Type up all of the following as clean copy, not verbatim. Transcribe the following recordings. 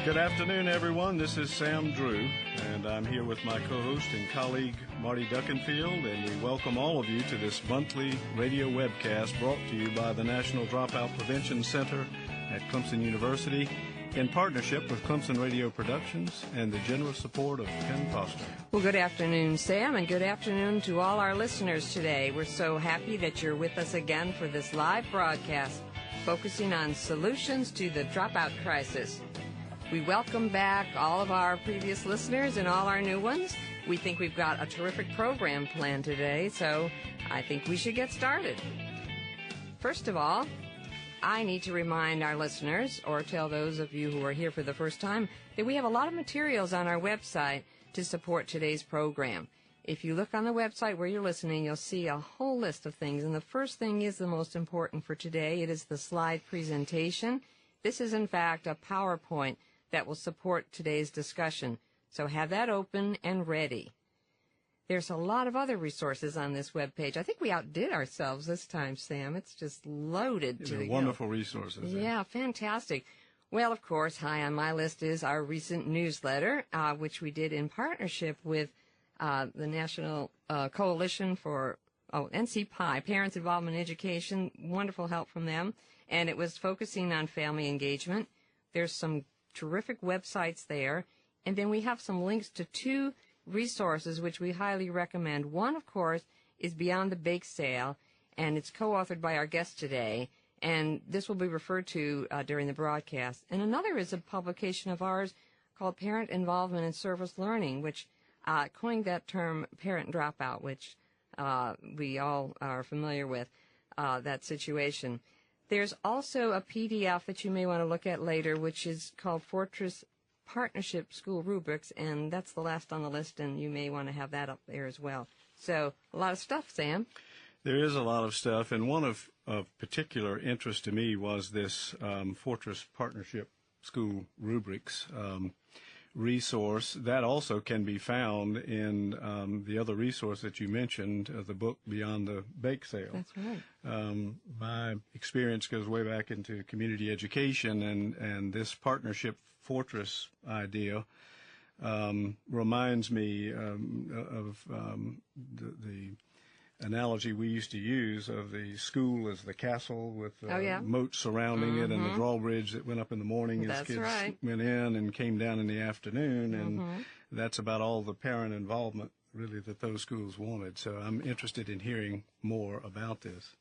Good afternoon, everyone. This is Sam Drew, and I'm here with my co-host and colleague, Marty Duckenfield, and we welcome all of you to this monthly radio webcast brought to you by the National Dropout Prevention Center at Clemson University in partnership with Clemson Radio Productions and the generous support of Ken Foster. Well, good afternoon, Sam, and good afternoon to all our listeners today. We're so happy that you're with us again for this live broadcast focusing on solutions to the dropout crisis. We welcome back all of our previous listeners and all our new ones. We think we've got a terrific program planned today, so I think we should get started. First of all, I need to remind our listeners, or tell those of you who are here for the first time, that we have a lot of materials on our website to support today's program. If you look on the website where you're listening, you'll see a whole list of things, and the first thing is the most important for today. It is the slide presentation. This is, in fact, a PowerPoint that will support today's discussion. So have that open and ready. There's a lot of other resources on this webpage. I think we outdid ourselves this time, Sam. It's just loaded. They're wonderful resources. Yeah, fantastic. Well, of course, high on my list is our recent newsletter, which we did in partnership with the National Coalition for NCPI, Parents Involvement in Education. Wonderful help from them. And it was focusing on family engagement. There's some terrific websites there. And then we have some links to two resources which we highly recommend. One, of course, is Beyond the Bake Sale, and it's co-authored by our guest today. And this will be referred to during the broadcast. And another is a publication of ours called Parent Involvement in Service Learning, which coined that term parent dropout, which we all are familiar with, that situation. There's also a PDF that you may want to look at later, which is called Fortress Partnership School Rubrics, and that's the last on the list, and you may want to have that up there as well. So a lot of stuff, Sam. There is a lot of stuff, and one of particular interest to me was this Fortress Partnership School Rubrics resource. That also can be found in the other resource that you mentioned, the book Beyond the Bake Sale. That's right. My experience goes way back into community education, and this partnership fortress idea reminds me of the analogy we used to use of the school as the castle with moats surrounding it, and the drawbridge that went up in the morning as kids went in and came down in the afternoon, and that's about all the parent involvement really that those schools wanted. So I'm interested in hearing more about this.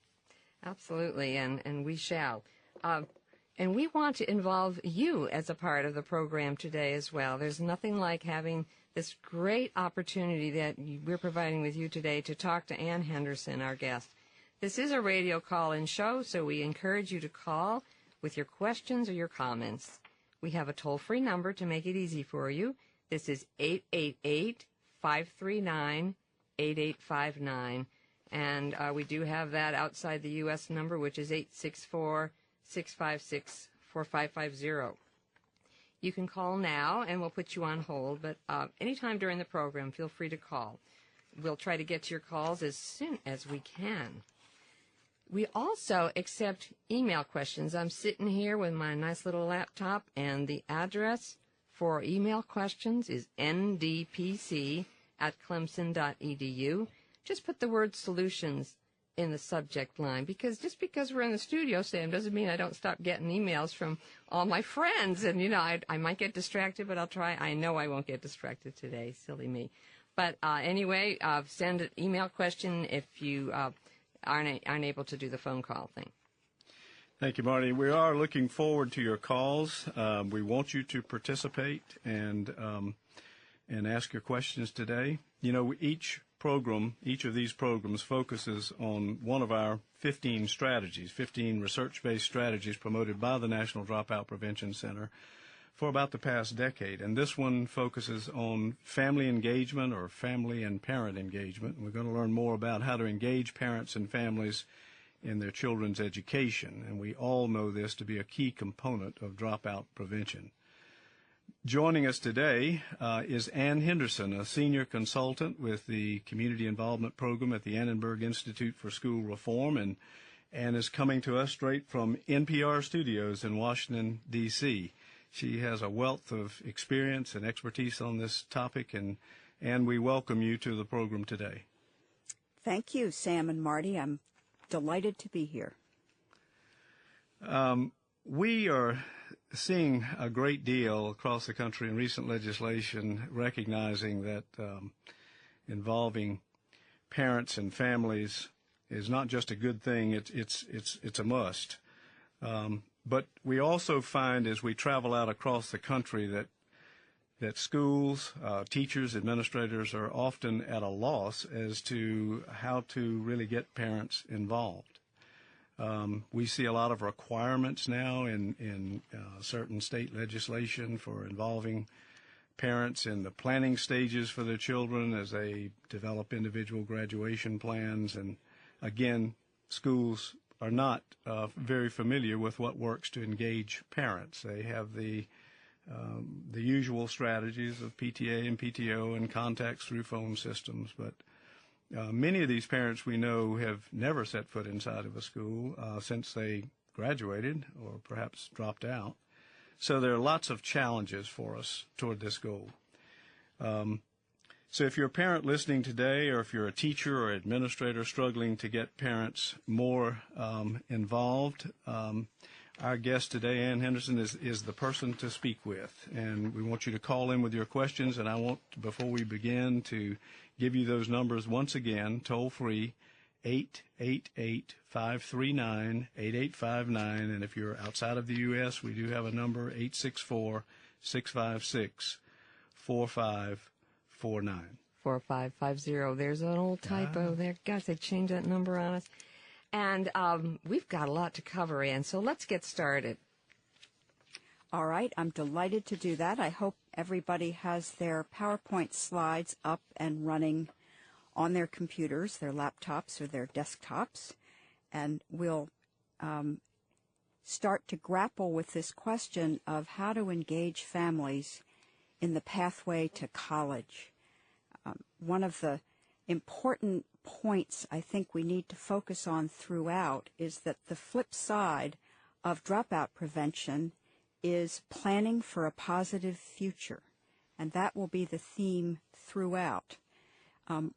Absolutely, and we shall. And we want to involve you as a part of the program today as well. There's nothing like having this great opportunity that we're providing with you today to talk to Ann Henderson, our guest. This is a radio call-in show, so we encourage you to call with your questions or your comments. We have a toll-free number to make it easy for you. This is 888-539-8859. And we do have that outside the U.S. number, which is 864-656-4550. You can call now, and we'll put you on hold, but anytime during the program, feel free to call. We'll try to get to your calls as soon as we can. We also accept email questions. I'm sitting here with my nice little laptop, and the address for email questions is ndpc@clemson.edu. Just put the word solutions in the subject line, because just because we're in the studio, Sam, doesn't mean I don't stop getting emails from all my friends. And, you know, I might get distracted, but I'll try. I know I won't get distracted today. Silly me. But anyway, send an email question if you aren't able to do the phone call thing. Thank you, Marty. We are looking forward to your calls. We want you to participate and ask your questions today. You know, each of these programs focuses on one of our 15 strategies, 15 research-based strategies promoted by the National Dropout Prevention Center for about the past decade. And this one focuses on family engagement, or family and parent engagement. We're going to learn more about how to engage parents and families in their children's education. And we all know this to be a key component of dropout prevention. Joining us today is Ann Henderson, a senior consultant with the Community Involvement Program at the Annenberg Institute for School Reform, and Ann is coming to us straight from NPR studios in Washington, D.C. She has a wealth of experience and expertise on this topic, and we welcome you to the program today. Thank you, Sam and Marty. I'm delighted to be here. We are seeing a great deal across the country in recent legislation recognizing that involving parents and families is not just a good thing, it's a must. But we also find as we travel out across the country that schools, teachers, administrators are often at a loss as to how to really get parents involved. We see a lot of requirements now in certain state legislation for involving parents in the planning stages for their children as they develop individual graduation plans. And again, schools are not very familiar with what works to engage parents. They have the usual strategies of PTA and PTO and contacts through phone systems, but many of these parents we know have never set foot inside of a school since they graduated or perhaps dropped out. So there are lots of challenges for us toward this goal. So if you're a parent listening today, or if you're a teacher or administrator struggling to get parents more involved, our guest today, Ann Henderson, is the person to speak with. And we want you to call in with your questions, and I want, before we begin, to give you those numbers once again, toll-free, 888-539-8859. And if you're outside of the U.S., we do have a number, 864-656-4549. 4550. There's an old typo there. Gosh, they changed that number on us. And we've got a lot to cover, Ann, so let's get started. All right, I'm delighted to do that. I hope everybody has their PowerPoint slides up and running on their computers, their laptops, or their desktops. And we'll start to grapple with this question of how to engage families in the pathway to college. One of the important points I think we need to focus on throughout is that the flip side of dropout prevention is planning for a positive future, and that will be the theme throughout.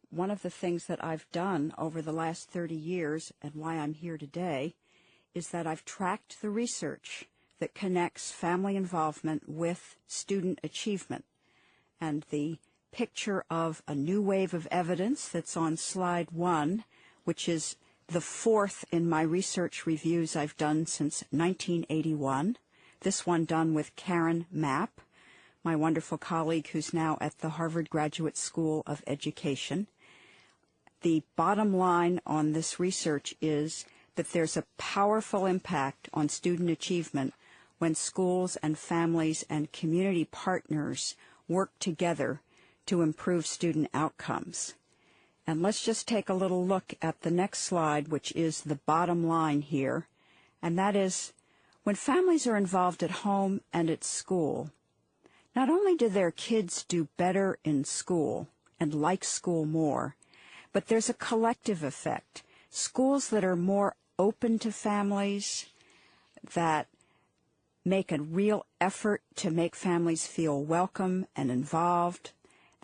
One of the things that I've done over the last 30 years and why I'm here today is that I've tracked the research that connects family involvement with student achievement. And the picture of a new wave of evidence that's on slide 1, which is the fourth in my research reviews I've done since 1981. This one done with Karen Mapp, my wonderful colleague who's now at the Harvard Graduate School of Education. The bottom line on this research is that there's a powerful impact on student achievement when schools and families and community partners work together to improve student outcomes. And let's just take a little look at the next slide, which is the bottom line here, and that is when families are involved at home and at school, not only do their kids do better in school and like school more, but there's a collective effect. Schools that are more open to families, that make a real effort to make families feel welcome and involved,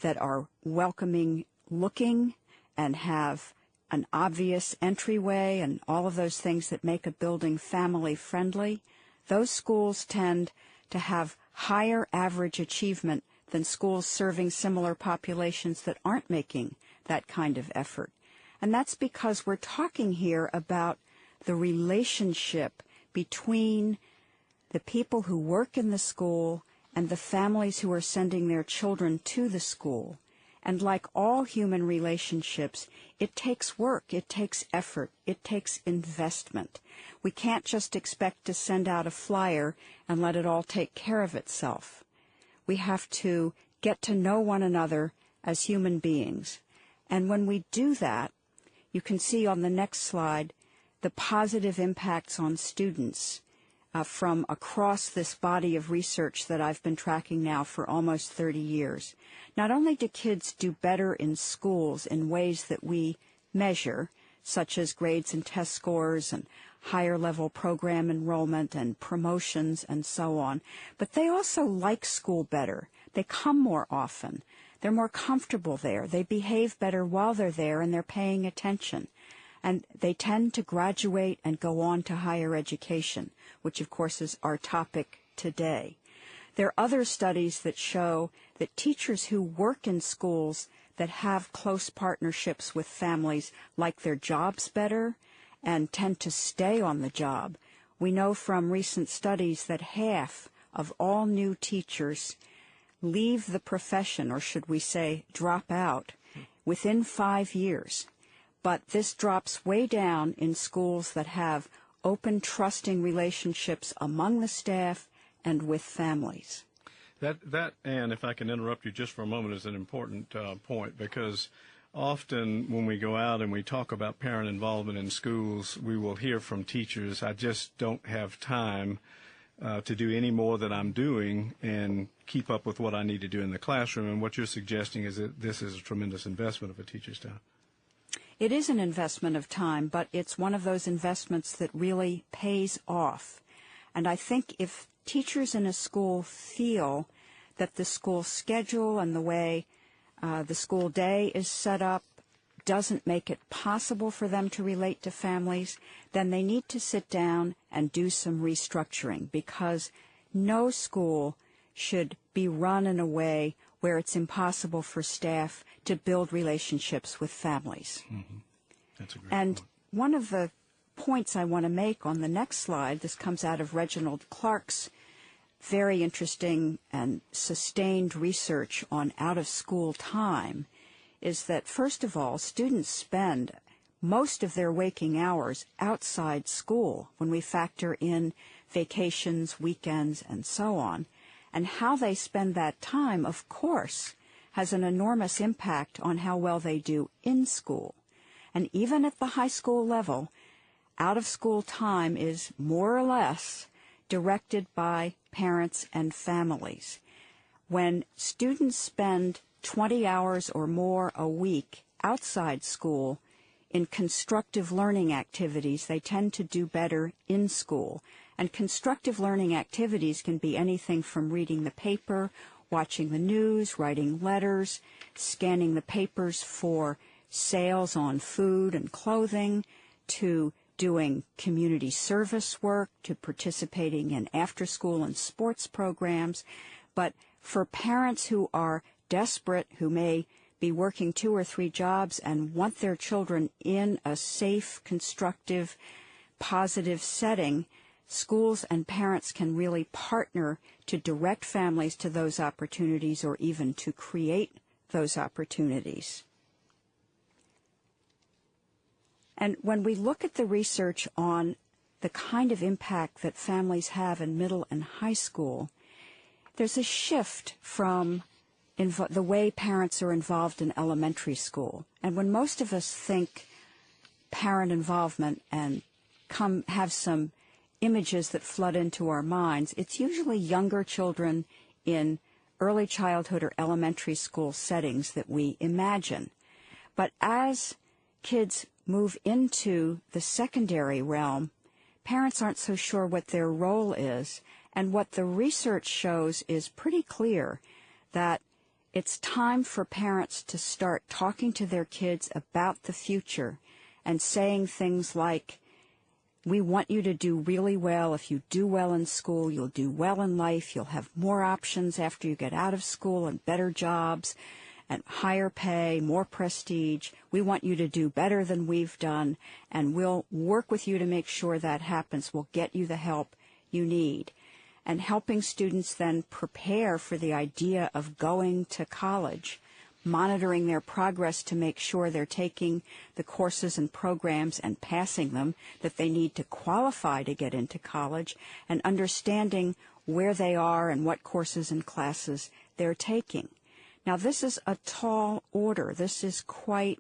that are welcoming looking and have an obvious entryway and all of those things that make a building family friendly, those schools tend to have higher average achievement than schools serving similar populations that aren't making that kind of effort. And that's because we're talking here about the relationship between the people who work in the school and the families who are sending their children to the school. And like all human relationships, it takes work, it takes effort, it takes investment. We can't just expect to send out a flyer and let it all take care of itself. We have to get to know one another as human beings. And when we do that, you can see on the next slide the positive impacts on students from across this body of research that I've been tracking now for almost 30 years. Not only do kids do better in schools in ways that we measure, such as grades and test scores and higher level program enrollment and promotions and so on. But they also like school better. They come more often. They're more comfortable there. They behave better while they're there, and they're paying attention. And they tend to graduate and go on to higher education, which of course is our topic today. There are other studies that show that teachers who work in schools that have close partnerships with families like their jobs better and tend to stay on the job. We know from recent studies that half of all new teachers leave the profession, or should we say drop out, within 5 years. But this drops way down in schools that have open, trusting relationships among the staff and with families. That, Anne, if I can interrupt you just for a moment, is an important point, because often when we go out and we talk about parent involvement in schools, we will hear from teachers, I just don't have time to do any more than I'm doing and keep up with what I need to do in the classroom. And what you're suggesting is that this is a tremendous investment of a teacher's time. It is an investment of time, but it's one of those investments that really pays off. And I think if teachers in a school feel that the school schedule and the way the school day is set up doesn't make it possible for them to relate to families, then they need to sit down and do some restructuring, because no school should be run in a way where it's impossible for staff to build relationships with families. Mm-hmm. That's a great and point. One of the points I want to make on the next slide, this comes out of Reginald Clark's very interesting and sustained research on out-of-school time, is that, first of all, students spend most of their waking hours outside school when we factor in vacations, weekends, and so on. And how they spend that time, of course, has an enormous impact on how well they do in school. And even at the high school level, out-of-school time is more or less directed by parents and families. When students spend 20 hours or more a week outside school in constructive learning activities, they tend to do better in school. And constructive learning activities can be anything from reading the paper, watching the news, writing letters, scanning the papers for sales on food and clothing, to doing community service work, to participating in after-school and sports programs. But for parents who are desperate, who may be working 2 or 3 jobs and want their children in a safe, constructive, positive setting, schools and parents can really partner to direct families to those opportunities, or even to create those opportunities. And when we look at the research on the kind of impact that families have in middle and high school, there's a shift from the way parents are involved in elementary school. And when most of us think parent involvement and have some images that flood into our minds, it's usually younger children in early childhood or elementary school settings that we imagine. But as kids move into the secondary realm, parents aren't so sure what their role is. And what the research shows is pretty clear, that it's time for parents to start talking to their kids about the future and saying things like, we want you to do really well. If you do well in school, you'll do well in life. You'll have more options after you get out of school, and better jobs and higher pay, more prestige. We want you to do better than we've done, and we'll work with you to make sure that happens. We'll get you the help you need. And helping students then prepare for the idea of going to college, monitoring their progress to make sure they're taking the courses and programs and passing them that they need to qualify to get into college, and understanding where they are and what courses and classes they're taking. Now, this is a tall order. This is quite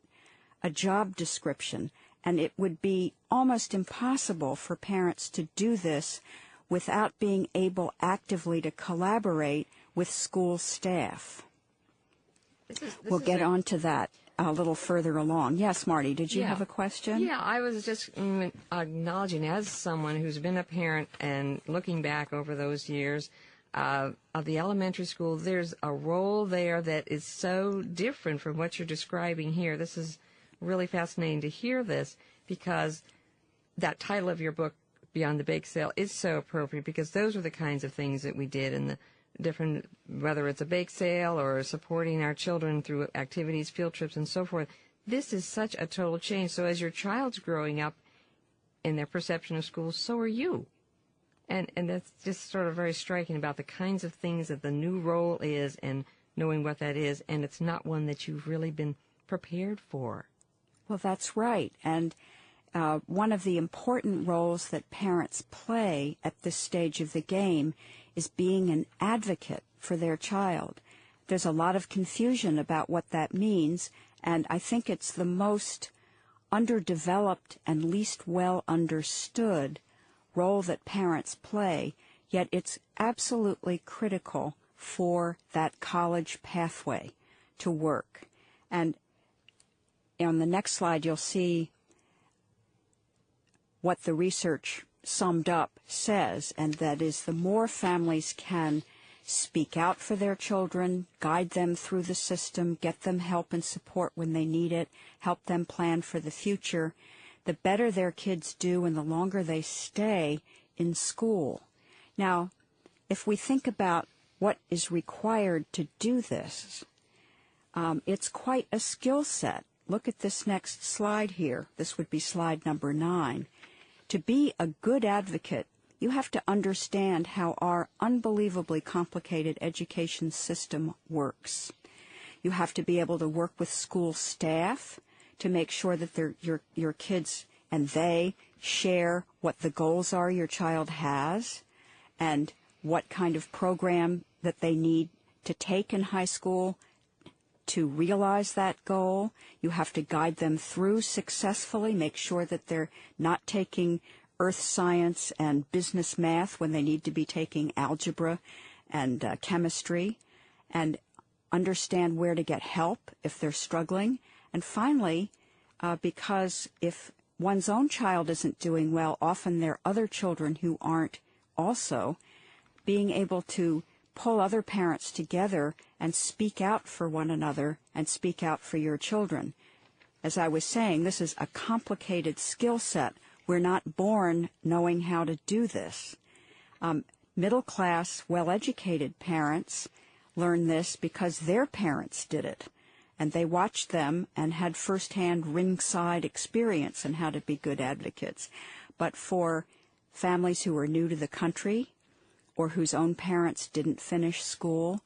a job description, and it would be almost impossible for parents to do this without being able actively to collaborate with school staff. We'll get on to that a little further along. Yes, Marty, did you have a question? Yeah, I was just acknowledging, as someone who's been a parent and looking back over those years of the elementary school, there's a role there that is so different from what you're describing here. This is really fascinating to hear this, because that title of your book, Beyond the Bake Sale, is so appropriate, because those were the kinds of things that we did in the different, whether it's a bake sale or supporting our children through activities, field trips, and so forth. This is such a total change. So as your child's growing up in their perception of school, so are you. And that's just sort of very striking about the kinds of things that the new role is and knowing what that is, and it's not one that you've really been prepared for. Well, that's right. And one of the important roles that parents play at this stage of the game is being an advocate for their child. There's a lot of confusion about what that means, and I think it's the most underdeveloped and least well understood role that parents play, yet it's absolutely critical for that college pathway to work. And on the next slide, you'll see what the research summed up says, and that is the more families can speak out for their children, guide them through the system, get them help and support when they need it, help them plan for the future, the better their kids do and the longer they stay in school. Now, if we think about what is required to do this, it's quite a skill set. Look at this next slide here. This would be slide number 9. To be a good advocate, you have to understand how our unbelievably complicated education system works. You have to be able to work with school staff to make sure that your kids and they share what the goals are your child has and what kind of program that they need to take in high school to realize that goal. You have to guide them through successfully, make sure that they're not taking earth science and business math when they need to be taking algebra and chemistry, and understand where to get help if they're struggling. And finally, because if one's own child isn't doing well, often there are other children who aren't also, being able to pull other parents together and speak out for one another and speak out for your children. As I was saying, this is a complicated skill set. We're not born knowing how to do this. Middle-class, well-educated parents learn this because their parents did it, and they watched them and had first-hand ringside experience in how to be good advocates. But for families who are new to the country or whose own parents didn't finish school,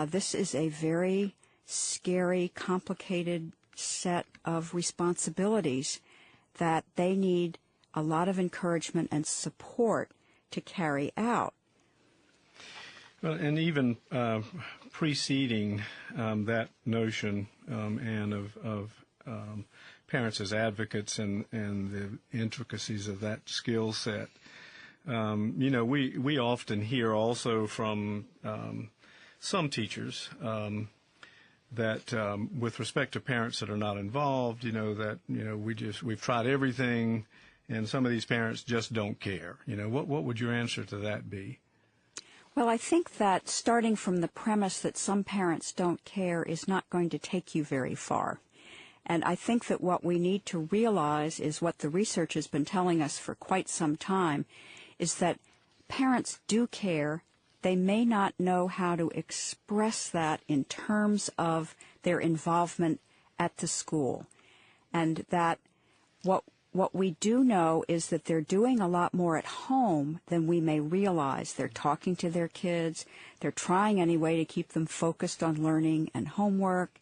this is a very scary, complicated set of responsibilities that they need a lot of encouragement and support to carry out. Well, and even preceding that notion and of parents as advocates and the intricacies of that skill set, we often hear also from some teachers that with respect to parents that are not involved, we've tried everything, and some of these parents just don't care. What would your answer to that be? Well, I think that starting from the premise that some parents don't care is not going to take you very far. And I think that what we need to realize is what the research has been telling us for quite some time, is that parents do care. They may not know how to express that in terms of their involvement at the school. And that what we do know is that they're doing a lot more at home than we may realize. They're talking to their kids. They're trying anyway to keep them focused on learning and homework.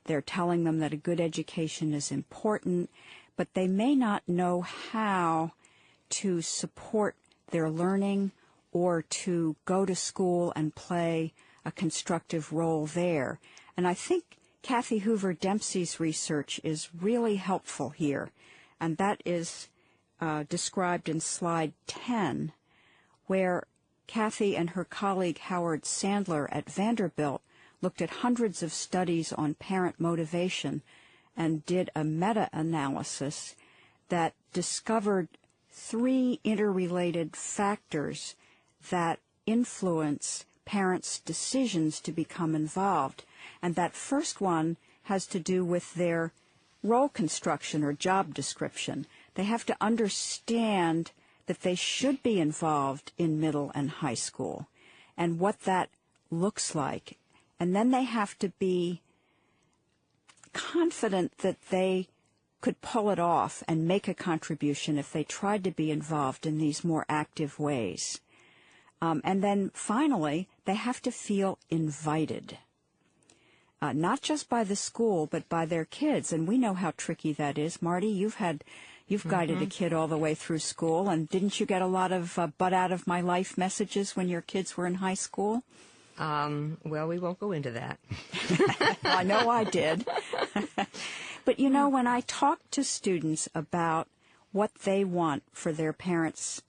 They're telling them that a good education is important, but they may not know how to support their learning or to go to school and play a constructive role there. And I think Kathy Hoover Dempsey's research is really helpful here, and that is described in slide 10, where Kathy and her colleague Howard Sandler at Vanderbilt looked at hundreds of studies on parent motivation and did a meta-analysis that discovered 3 interrelated factors that influence parents' decisions to become involved. And that first one has to do with their role construction or job description. They have to understand that they should be involved in middle and high school and what that looks like. And then they have to be confident that they could pull it off and make a contribution if they tried to be involved in these more active ways. And then finally, they have to feel invited, not just by the school, but by their kids. And we know how tricky that is. Marty, you've guided a kid all the way through school, and didn't you get a lot of butt out of my life messages when your kids were in high school? Well, we won't go into that. I know I did. But you know, when I talk to students about what they want for their parents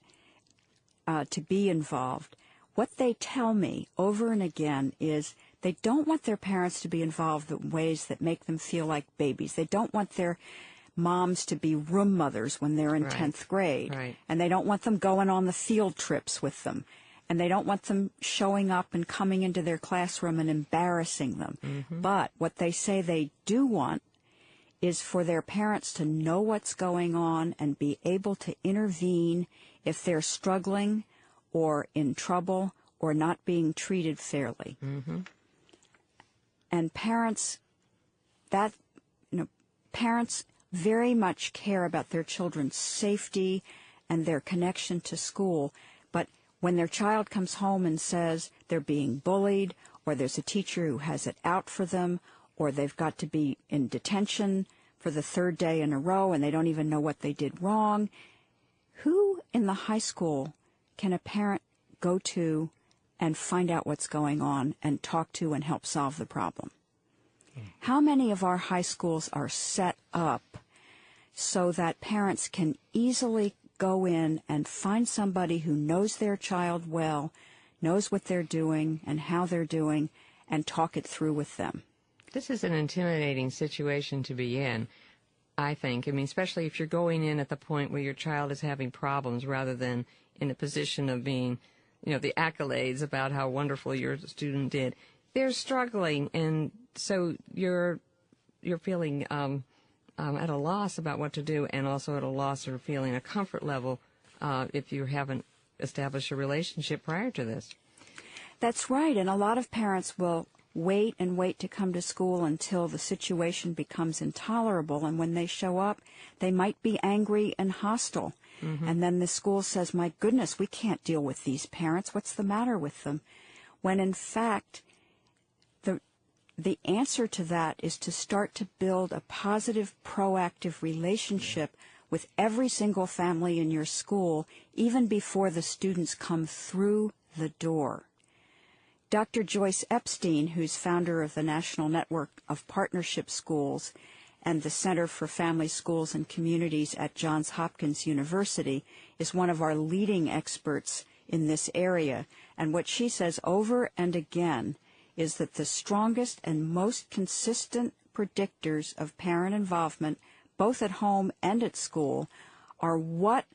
to be involved, what they tell me over and again is they don't want their parents to be involved in ways that make them feel like babies. They don't want their moms to be room mothers when they're in 10th grade. Right. And they don't want them going on the field trips with them. And they don't want them showing up and coming into their classroom and embarrassing them. Mm-hmm. But what they say they do want is for their parents to know what's going on and be able to intervene if they're struggling or in trouble or not being treated fairly. Mm-hmm. And parents very much care about their children's safety and their connection to school. But when their child comes home and says they're being bullied, or there's a teacher who has it out for them, or they've got to be in detention for the 3rd day in a row and they don't even know what they did wrong, who in the high school can a parent go to and find out what's going on and talk to and help solve the problem? How many of our high schools are set up so that parents can easily go in and find somebody who knows their child well, knows what they're doing and how they're doing, and talk it through with them? This is an intimidating situation to be in, I think. I mean, especially if you're going in at the point where your child is having problems rather than in a position of being, the accolades about how wonderful your student did. They're struggling, and so you're feeling at a loss about what to do, and also at a loss or feeling a comfort level if you haven't established a relationship prior to this. That's right, and a lot of parents will wait to come to school until the situation becomes intolerable, and when they show up, they might be angry and hostile. Mm-hmm. And then the school says, my goodness, we can't deal with these parents. What's the matter with them? When in fact, the answer to that is to start to build a positive, proactive relationship with every single family in your school, even before the students come through the door. Dr. Joyce Epstein, who's founder of the National Network of Partnership Schools and the Center for Family Schools and Communities at Johns Hopkins University, is one of our leading experts in this area. And what she says over and again is that the strongest and most consistent predictors of parent involvement, both at home and at school, are what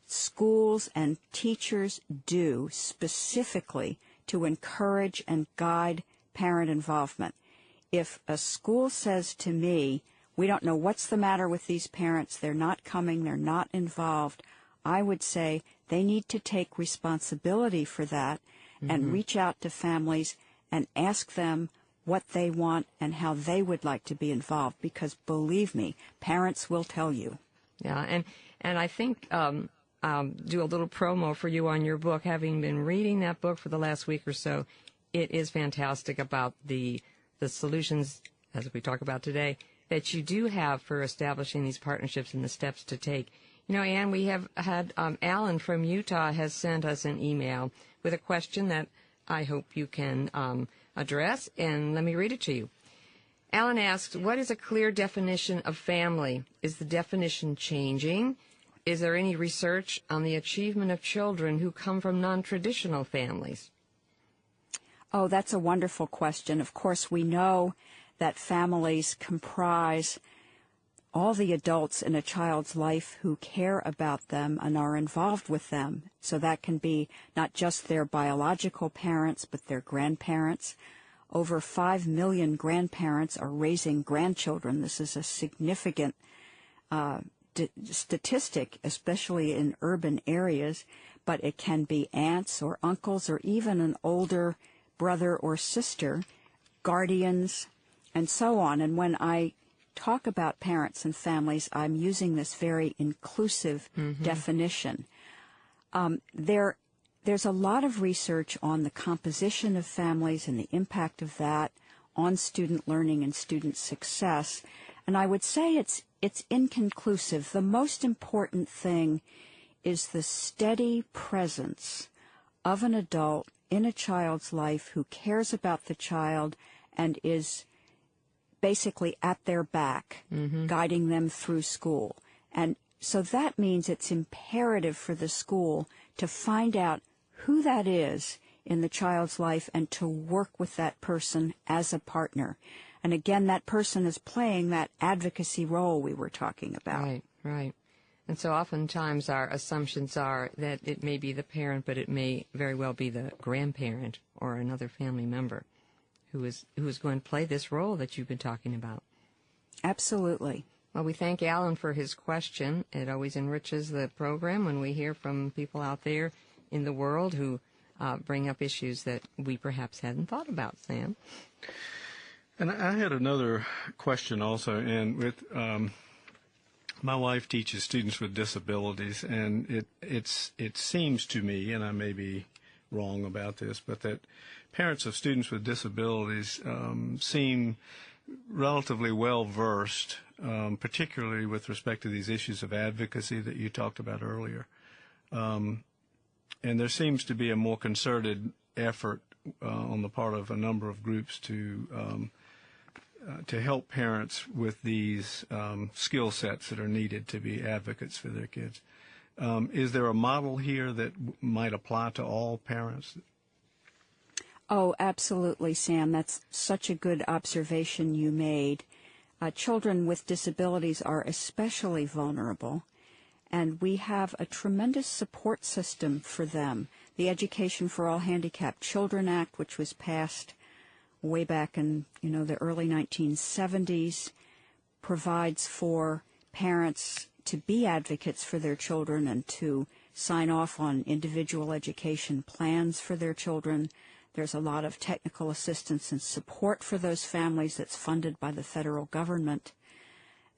schools and teachers do specifically to encourage and guide parent involvement. If a school says to me, we don't know what's the matter with these parents, they're not coming, they're not involved, I would say they need to take responsibility for that and reach out to families and ask them what they want and how they would like to be involved, because believe me, parents will tell you. Yeah, and I think do a little promo for you on your book. Having been reading that book for the last week or so, it is fantastic about the solutions, as we talk about today, that you do have for establishing these partnerships and the steps to take. Ann, we have had Alan from Utah has sent us an email with a question that I hope you can address, and let me read it to you. Alan asks, what is a clear definition of family? Is the definition changing? Is there any research on the achievement of children who come from non-traditional families? Oh, that's a wonderful question. Of course, we know that families comprise all the adults in a child's life who care about them and are involved with them. So that can be not just their biological parents, but their grandparents. Over 5 million grandparents are raising grandchildren. This is a significant statistic, especially in urban areas, but it can be aunts or uncles or even an older brother or sister, guardians, and so on. And when I talk about parents and families, I'm using this very inclusive definition. There's a lot of research on the composition of families and the impact of that on student learning and student success. And I would say it's inconclusive. The most important thing is the steady presence of an adult in a child's life who cares about the child and is basically at their back, guiding them through school. And so that means it's imperative for the school to find out who that is in the child's life and to work with that person as a partner. And again, that person is playing that advocacy role we were talking about. Right, right. And so oftentimes our assumptions are that it may be the parent, but it may very well be the grandparent or another family member who is going to play this role that you've been talking about. Absolutely. Well, we thank Alan for his question. It always enriches the program when we hear from people out there in the world who bring up issues that we perhaps hadn't thought about, Sam. And I had another question also, and with my wife teaches students with disabilities, and it seems to me, and I may be wrong about this, but that parents of students with disabilities seem relatively well versed, particularly with respect to these issues of advocacy that you talked about earlier. And there seems to be a more concerted effort on the part of a number of groups to help parents with these skill sets that are needed to be advocates for their kids. Is there a model here that might apply to all parents? Oh, absolutely, Sam. That's such a good observation you made. Children with disabilities are especially vulnerable, and we have a tremendous support system for them. The Education for All Handicapped Children Act, which was passed way back in, the early 1970s, provides for parents to be advocates for their children and to sign off on individual education plans for their children. There's a lot of technical assistance and support for those families that's funded by the federal government.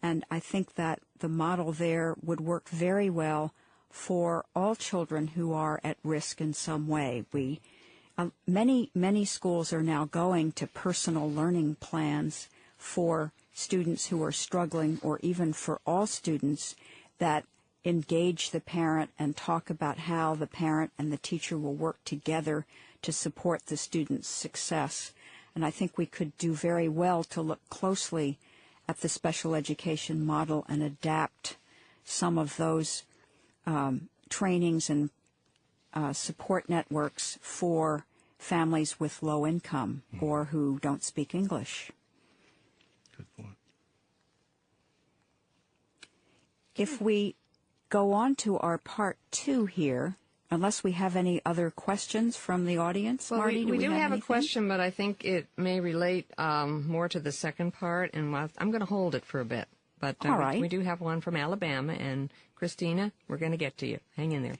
And I think that the model there would work very well for all children who are at risk in some way. Many schools are now going to personal learning plans for students who are struggling, or even for all students, that engage the parent and talk about how the parent and the teacher will work together to support the student's success. And I think we could do very well to look closely at the special education model and adapt some of those trainings and support networks for families with low income or who don't speak English. Good point. If we go on to our part 2 here, unless we have any other questions from the audience, well, Marty, we do have anything? a question, but I think it may relate more to the second part, and I'm going to hold it for a bit. But All right. we do have one from Alabama, and Christina, we're going to get to you. Hang in there.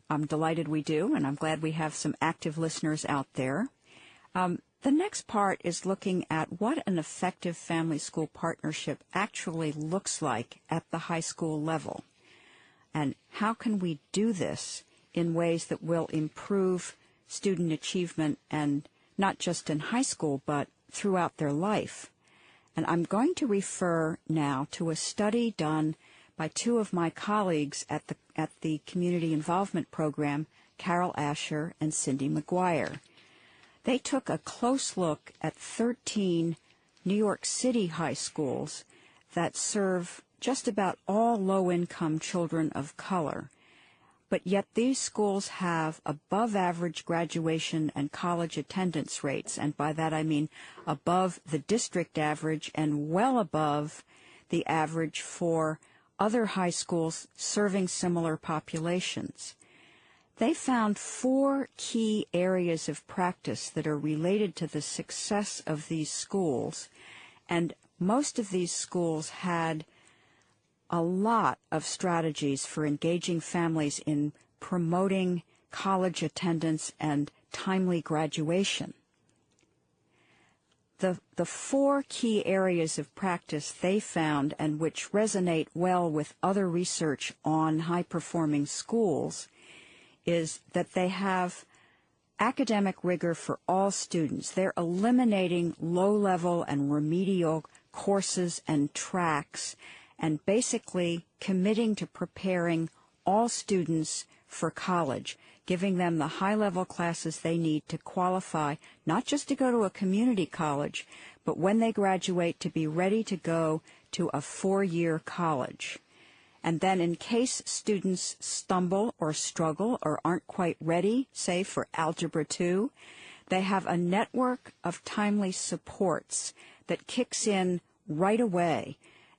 I'm delighted we do, and I'm glad we have some active listeners out there. The next part is looking at what an effective family-school partnership actually looks like at the high school level, and how can we do this in ways that will improve student achievement, and not just in high school, but throughout their life. And I'm going to refer now to a study done by two of my colleagues at the Community Involvement Program, Carol Asher and Cindy McGuire. They took a close look at 13 New York City high schools that serve just about all low-income children of color. but yet these schools have above-average graduation and college attendance rates, and by that I mean above the district average and well above the average for other high schools serving similar populations. They found 4 key areas of practice that are related to the success of these schools, and most of these schools had a lot of strategies for engaging families in promoting college attendance and timely graduation. The 4 key areas of practice they found, and which resonate well with other research on high-performing schools, is that they have academic rigor for all students. They're eliminating low-level and remedial courses and tracks, and basically committing to preparing all students for college, giving them the high-level classes they need to qualify, not just to go to a community college, but when they graduate to be ready to go to a 4-year college. And then in case students stumble or struggle or aren't quite ready, say for Algebra 2, they have a network of timely supports that kicks in right away.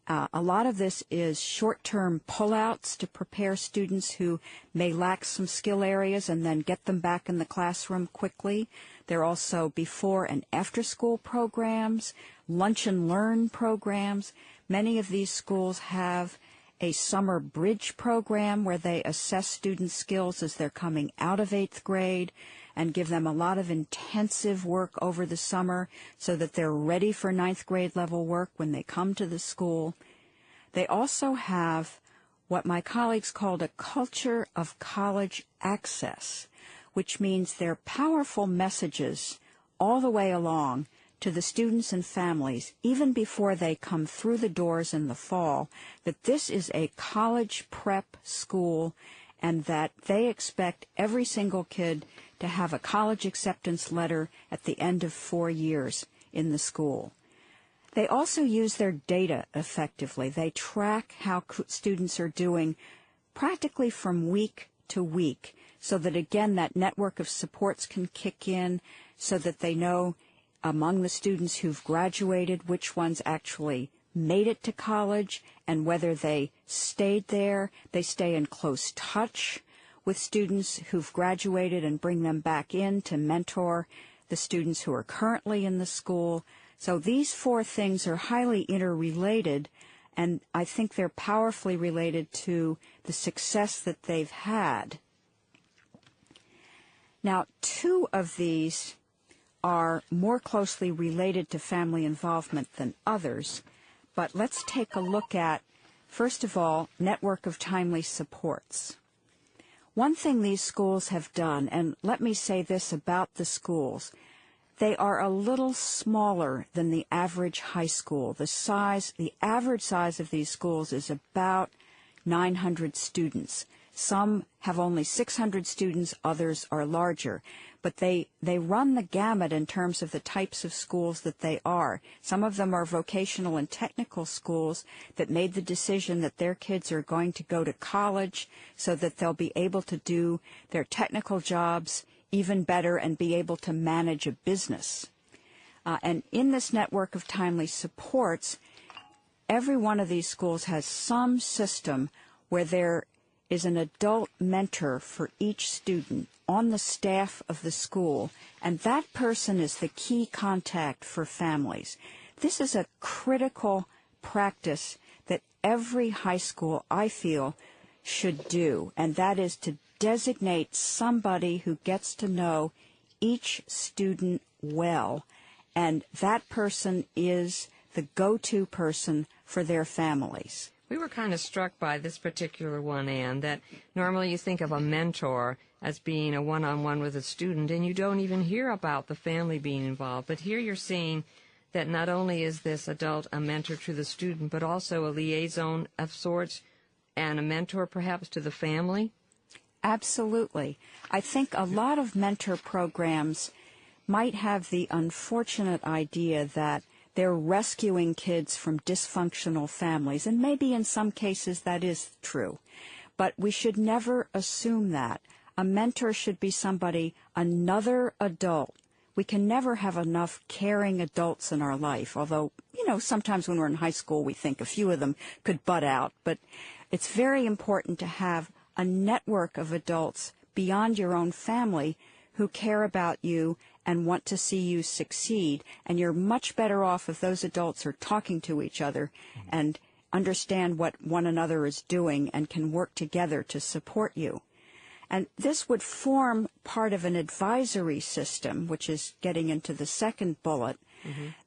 A lot of this is short-term pullouts to prepare students who may lack some skill areas and then get them back in the classroom quickly. There are also before and after-school programs, lunch and learn programs. Many of these schools have a summer bridge program where they assess students' skills as they're coming out of 8th grade and give them a lot of intensive work over the summer so that they're ready for 9th grade level work when they come to the school. They also have what my colleagues called a culture of college access, which means they're powerful messages all the way along to the students and families, even before they come through the doors in the fall, that this is a college prep school and that they expect every single kid to have a college acceptance letter at the end of 4 years in the school. They also use their data effectively. They track how students are doing practically from week to week so that, again, that network of supports can kick in so that they know among the students who've graduated which ones actually made it to college and whether they stayed there. They stay in close touch with students who've graduated and bring them back in to mentor the students who are currently in the school. So these 4 things are highly interrelated, and I think they're powerfully related to the success that they've had. Now, 2 of these are more closely related to family involvement than others, but let's take a look at, first of all, network of timely supports. One thing these schools have done, and let me say this about the schools, they are a little smaller than the average high school. The average size of these schools is about 900 students. Some have only 600 students, others are larger. But they run the gamut in terms of the types of schools that they are. Some of them are vocational and technical schools that made the decision that their kids are going to go to college so that they'll be able to do their technical jobs even better and be able to manage a business. And in this network of timely supports, every one of these schools has some system where there is an adult mentor for each student on the staff of the school, and that person is the key contact for families. This is a critical practice that every high school, I feel, should do, and that is to designate somebody who gets to know each student well, and that person is the go-to person for their families. We were kind of struck by this particular one, Anne, that normally you think of a mentor as being a one-on-one with a student, and you don't even hear about the family being involved. But here you're seeing that not only is this adult a mentor to the student, but also a liaison of sorts and a mentor perhaps to the family? Absolutely. I think a lot of mentor programs might have the unfortunate idea that they're rescuing kids from dysfunctional families, and maybe in some cases that is true. But we should never assume that. A mentor should be another adult. We can never have enough caring adults in our life, although, sometimes when we're in high school we think a few of them could butt out. But it's very important to have a network of adults beyond your own family who care about you and want to see you succeed. And you're much better off if those adults are talking to each other and understand what one another is doing and can work together to support you. And this would form part of an advisory system, which is getting into the second bullet,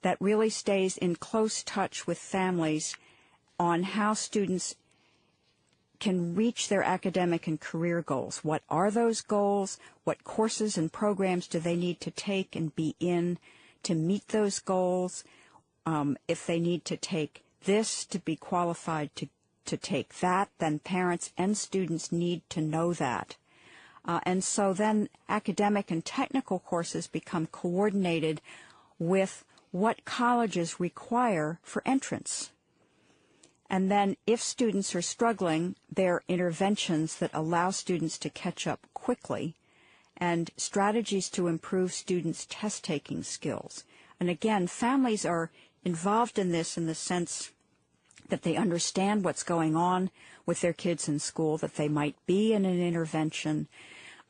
that really stays in close touch with families on how students can reach their academic and career goals. What are those goals? What courses and programs do they need to take and be in to meet those goals? If they need to take this to be qualified to take that, then parents and students need to know that. And so then academic and technical courses become coordinated with what colleges require for entrance. And then if students are struggling, there are interventions that allow students to catch up quickly and strategies to improve students' test-taking skills. And again, families are involved in this in the sense that they understand what's going on with their kids in school, that they might be in an intervention,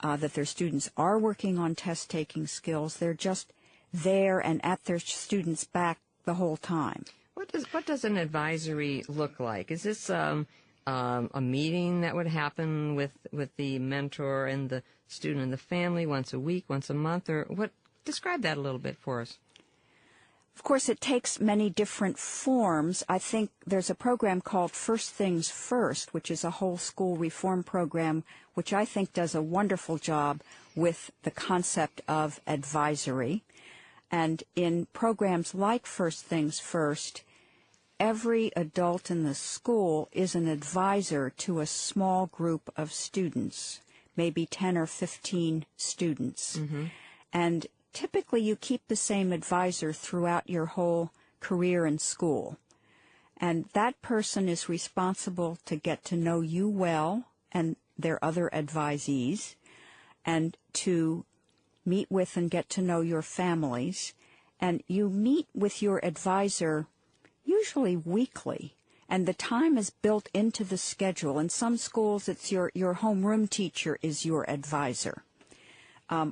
that their students are working on test-taking skills. They're just there and at their students' back the whole time. What does an advisory look like? Is this a meeting that would happen with the mentor and the student and the family once a week, once a month, or what? Describe that a little bit for us. Of course, it takes many different forms. I think there's a program called First Things First, which is a whole school reform program, which I think does a wonderful job with the concept of advisory. And in programs like First Things First, every adult in the school is an advisor to a small group of students, maybe 10 or 15 students. And typically you keep the same advisor throughout your whole career in school. And that person is responsible to get to know you well and their other advisees, and to meet with and get to know your families. And you meet with your advisor usually weekly, and the time is built into the schedule. In some schools, it's your homeroom teacher is your advisor.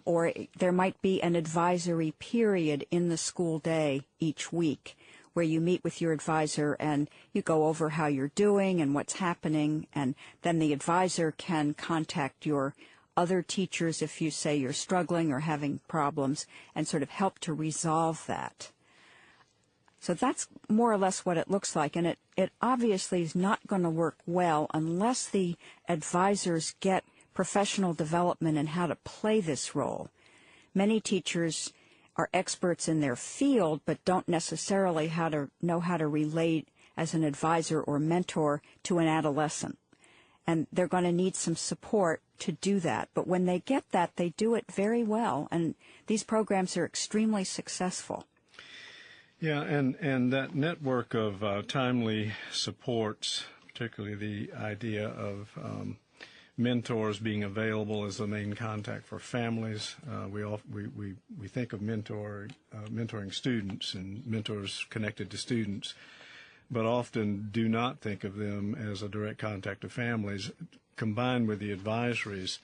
Or there might be an advisory period in the school day each week where you meet with your advisor and you go over how you're doing and what's happening, and then the advisor can contact your other teachers if you say you're struggling or having problems and sort of help to resolve that. So that's more or less what it looks like, and it obviously is not going to work well unless the advisors get professional development in how to play this role. Many teachers are experts in their field but don't necessarily know how to relate as an advisor or mentor to an adolescent. And they're going to need some support to do that. But when they get that, they do it very well, and these programs are extremely successful. Yeah, and that network of timely supports, particularly the idea of mentors being available as the main contact for families. We think of mentoring students and mentors connected to students, but often do not think of them as a direct contact to families. Combined with the advisories,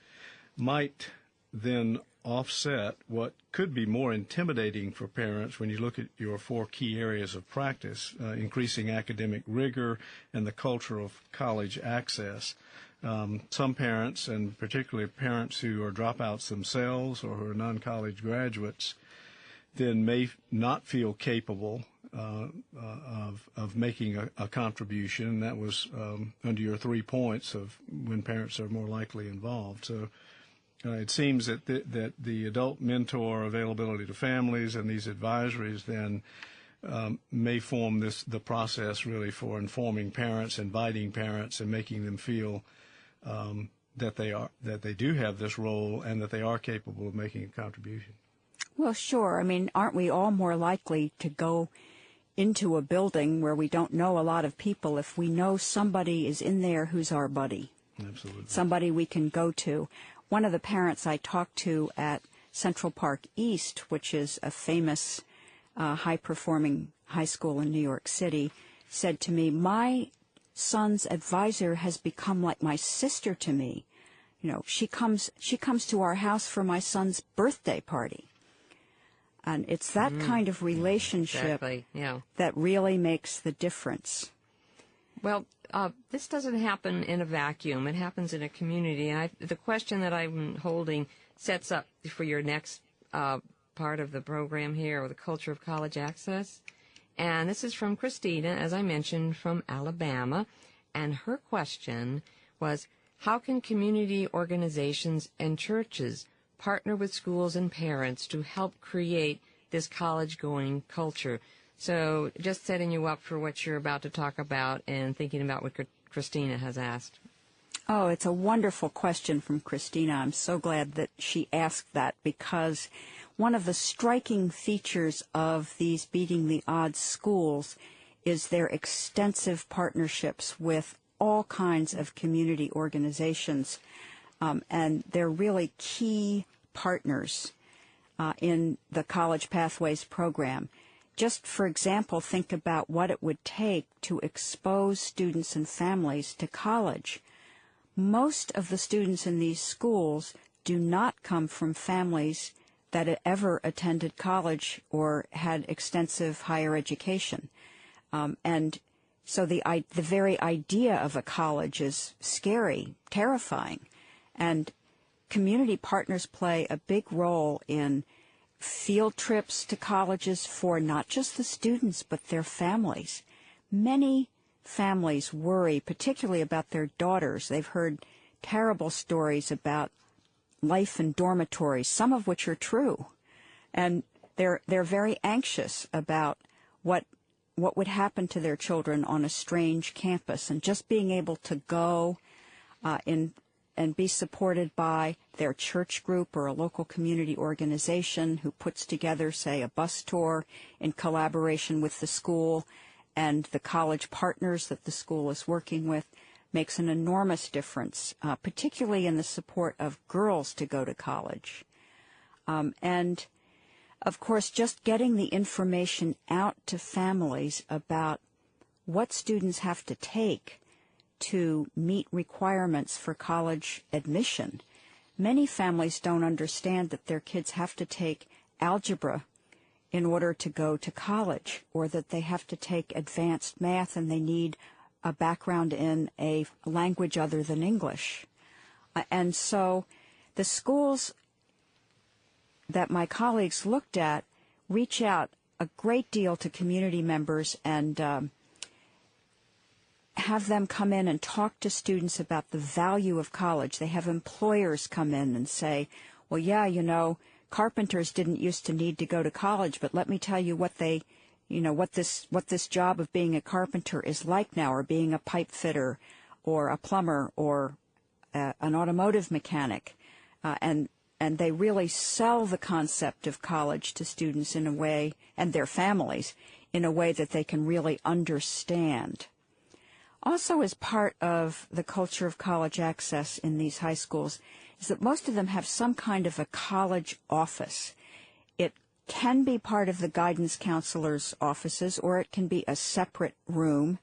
might then offset what could be more intimidating for parents when you look at your 4 key areas of practice, increasing academic rigor and the culture of college access. Some parents, and particularly parents who are dropouts themselves or who are non-college graduates, then may not feel capable of making a contribution. That was under your 3 points of when parents are more likely involved. So it seems that the adult mentor availability to families and these advisories then may form the process really for informing parents, inviting parents, and making them feel that they do have this role and that they are capable of making a contribution. Well, sure. I mean, aren't we all more likely to go into a building where we don't know a lot of people if we know somebody is in there who's our buddy? Absolutely. somebody we can go to. One of the parents I talked to at Central Park East, which is a famous high-performing high school in New York City, said to me, "My son's advisor has become like my sister to me. You know, she comes to our house for my son's birthday party." And it's that kind of relationship that really makes the difference. Well, this doesn't happen in a vacuum. It happens in a community. And the question that I'm holding sets up for your next part of the program here, or the culture of college access. And this is from Christina, as I mentioned, from Alabama. And her question was, how can community organizations and churches partner with schools and parents to help create this college-going culture? So just setting you up for what you're about to talk about and thinking about what Christina has asked. Oh, it's a wonderful question from Christina. I'm so glad that she asked that, because one of the striking features of these Beating the Odds schools is their extensive partnerships with all kinds of community organizations, and they're really key partners in the College Pathways program. Just for example, think about what it would take to expose students and families to college. Most of the students in these schools do not come from families that ever attended college or had extensive higher education. And so the very idea of a college is scary, terrifying. And community partners play a big role in field trips to colleges for not just the students, but their families. Many families worry, particularly about their daughters. They've heard terrible stories about life in dormitories, some of which are true. And they're very anxious about what would happen to their children on a strange campus, and just being able to go and be supported by their church group or a local community organization who puts together, say, a bus tour in collaboration with the school and the college partners that the school is working with, makes an enormous difference, particularly in the support of girls to go to college. And, of course, just getting the information out to families about what students have to take to meet requirements for college admission. Many families don't understand that their kids have to take algebra in order to go to college, or that they have to take advanced math and they need a background in a language other than English. And so the schools that my colleagues looked at reach out a great deal to community members and have them come in and talk to students about the value of college. They have employers come in and say, well, yeah, you know, carpenters didn't used to need to go to college, but let me tell you what this job of being a carpenter is like now, or being a pipe fitter or a plumber or an automotive mechanic. And they really sell the concept of college to students in a way, and their families, in a way that they can really understand. Also, as part of the culture of college access in these high schools, is that most of them have some kind of a college office. It can be part of the guidance counselor's offices, or it can be a separate room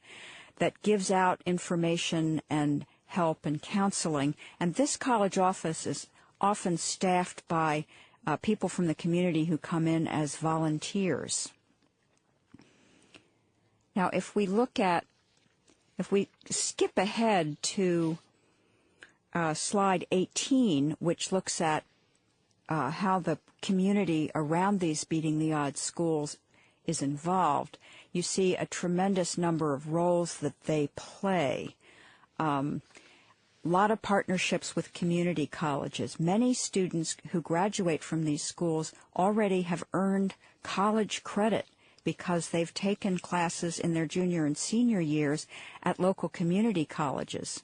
that gives out information and help and counseling. And this college office is often staffed by people from the community who come in as volunteers. Now, if we skip ahead to slide 18, which looks at how the community around these Beating the Odds schools is involved, you see a tremendous number of roles that they play. A lot of partnerships with community colleges. Many students who graduate from these schools already have earned college credit because they've taken classes in their junior and senior years at local community colleges.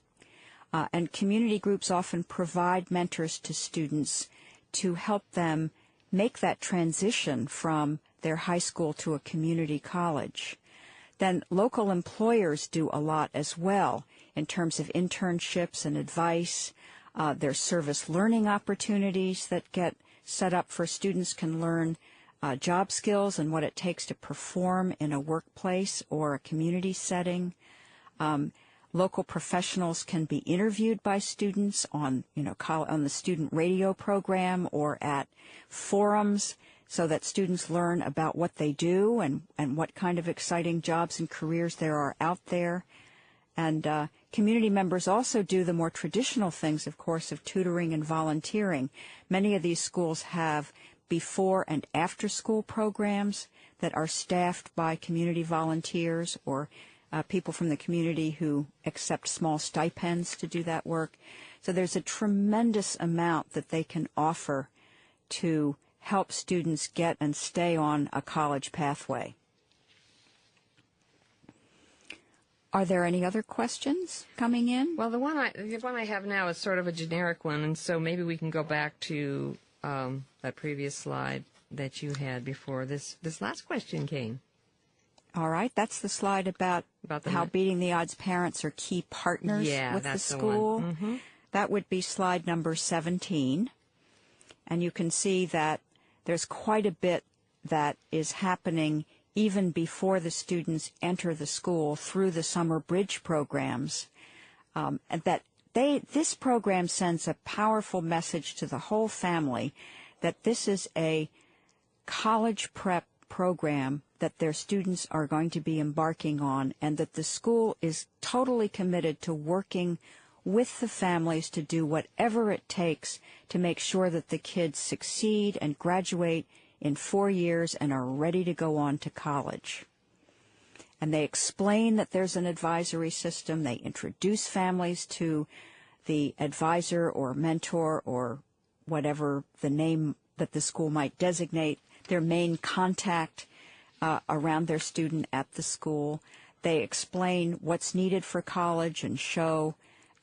And community groups often provide mentors to students to help them make that transition from their high school to a community college. Then local employers do a lot as well in terms of internships and advice. There's service learning opportunities that get set up for students can learn job skills and what it takes to perform in a workplace or a community setting. Local professionals can be interviewed by students on the student radio program or at forums so that students learn about what they do and what kind of exciting jobs and careers there are out there. And community members also do the more traditional things, of course, of tutoring and volunteering. Many of these schools have before and after school programs that are staffed by community volunteers or people from the community who accept small stipends to do that work. So there's a tremendous amount that they can offer to help students get and stay on a college pathway. Are there any other questions coming in? Well, the one I have now is sort of a generic one, and so maybe we can go back to that previous slide that you had before this last question came. All right, that's the slide about how Beating the Odds parents are key partners with the school. Mm-hmm. That would be slide number 17. And you can see that there's quite a bit that is happening even before the students enter the school through the summer bridge programs, and that this program sends a powerful message to the whole family that this is a college prep program that their students are going to be embarking on, and that the school is totally committed to working with the families to do whatever it takes to make sure that the kids succeed and graduate in 4 years and are ready to go on to college. And they explain that there's an advisory system. They introduce families to the advisor or mentor or whatever the name that the school might designate, their main contact around their student at the school. They explain what's needed for college and show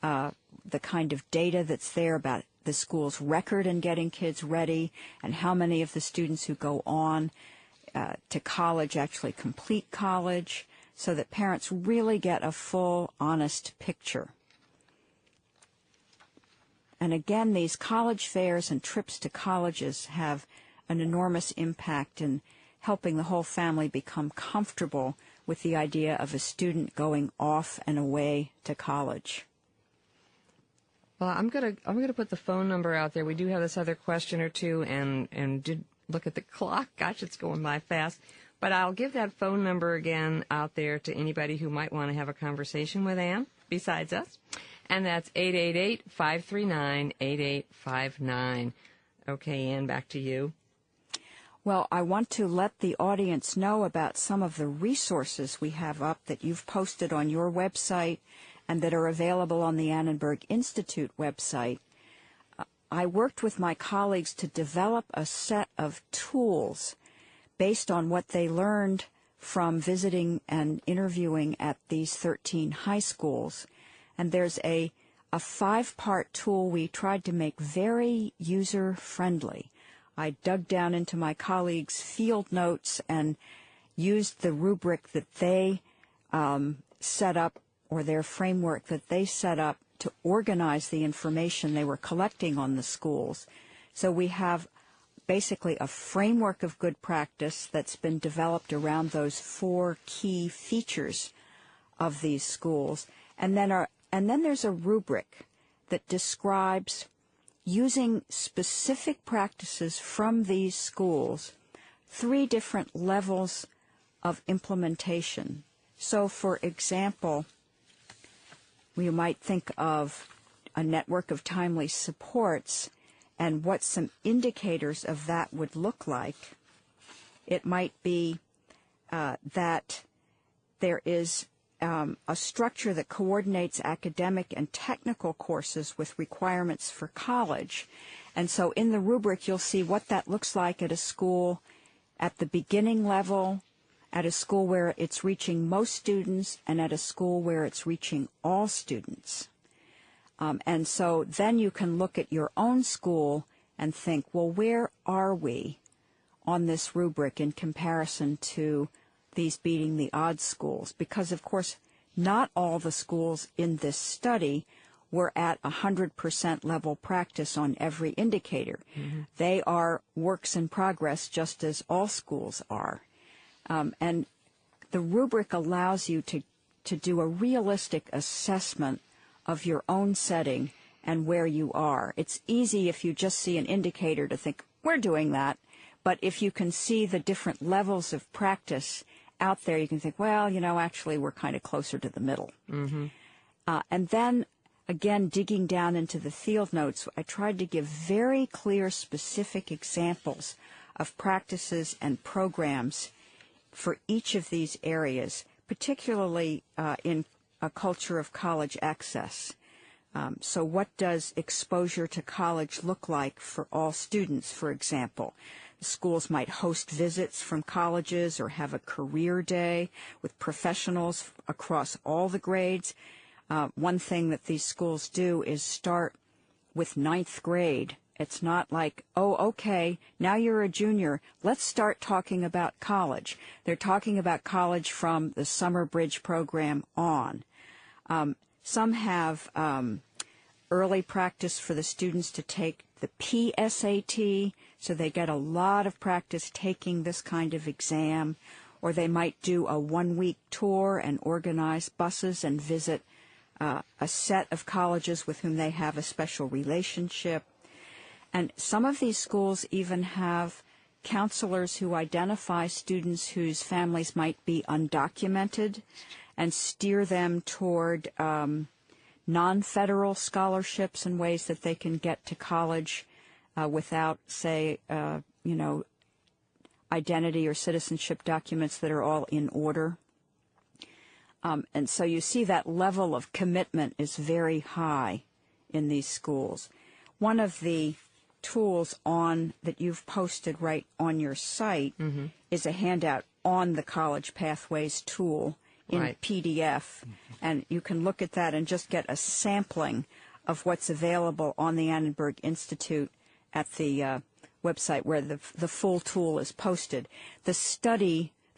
the kind of data that's there about the school's record in getting kids ready and how many of the students who go on to college actually complete college, so that parents really get a full, honest picture. And again, these college fairs and trips to colleges have an enormous impact in helping the whole family become comfortable with the idea of a student going off and away to college. Well, I'm gonna put the phone number out there. We do have this other question or two, and did look at the clock. Gosh, it's going by fast. But I'll give that phone number again out there to anybody who might want to have a conversation with Ann besides us. And that's 888-539-8859. Okay, Ann, back to you. Well, I want to let the audience know about some of the resources we have up that you've posted on your website and that are available on the Annenberg Institute website. I worked with my colleagues to develop a set of tools based on what they learned from visiting and interviewing at these 13 high schools. And there's a 5-part tool we tried to make very user-friendly. I dug down into my colleagues' field notes and used the rubric that they set up, or their framework that they set up, to organize the information they were collecting on the schools. So we have basically a framework of good practice that's been developed around those 4 key features of these schools. And then there's a rubric that describes, using specific practices from these schools, 3 different levels of implementation. So, for example, we might think of a network of timely supports and what some indicators of that would look like. It might be that there is a structure that coordinates academic and technical courses with requirements for college. And so in the rubric, you'll see what that looks like at a school at the beginning level, at a school where it's reaching most students, and at a school where it's reaching all students. And so then you can look at your own school and think, well, where are we on this rubric in comparison to these Beating the Odds schools? Because, of course, not all the schools in this study were at 100% level practice on every indicator. Mm-hmm. They are works in progress, just as all schools are. And the rubric allows you to do a realistic assessment of your own setting and where you are. It's easy if you just see an indicator to think, we're doing that. But if you can see the different levels of practice out there, you can think, well, actually we're kind of closer to the middle. Mm-hmm. And then, again, digging down into the field notes, I tried to give very clear, specific examples of practices and programs for each of these areas, particularly in a culture of college access. So what does exposure to college look like for all students, for example? Schools might host visits from colleges or have a career day with professionals across all the grades. One thing that these schools do is start with 9th grade. It's not like, oh, okay, now you're a junior, let's start talking about college. They're talking about college from the summer bridge program on. Some have early practice for the students to take the PSAT, so they get a lot of practice taking this kind of exam, or they might do a 1-week tour and organize buses and visit a set of colleges with whom they have a special relationship. And some of these schools even have counselors who identify students whose families might be undocumented and steer them toward non-federal scholarships and ways that they can get to college without, say, identity or citizenship documents that are all in order. And so you see that level of commitment is very high in these schools. One of the tools that you've posted right on your site mm-hmm. is a handout on the College Pathways tool in right. PDF, and you can look at that and just get a sampling of what's available on the Annenberg Institute at the website where the full tool is posted. The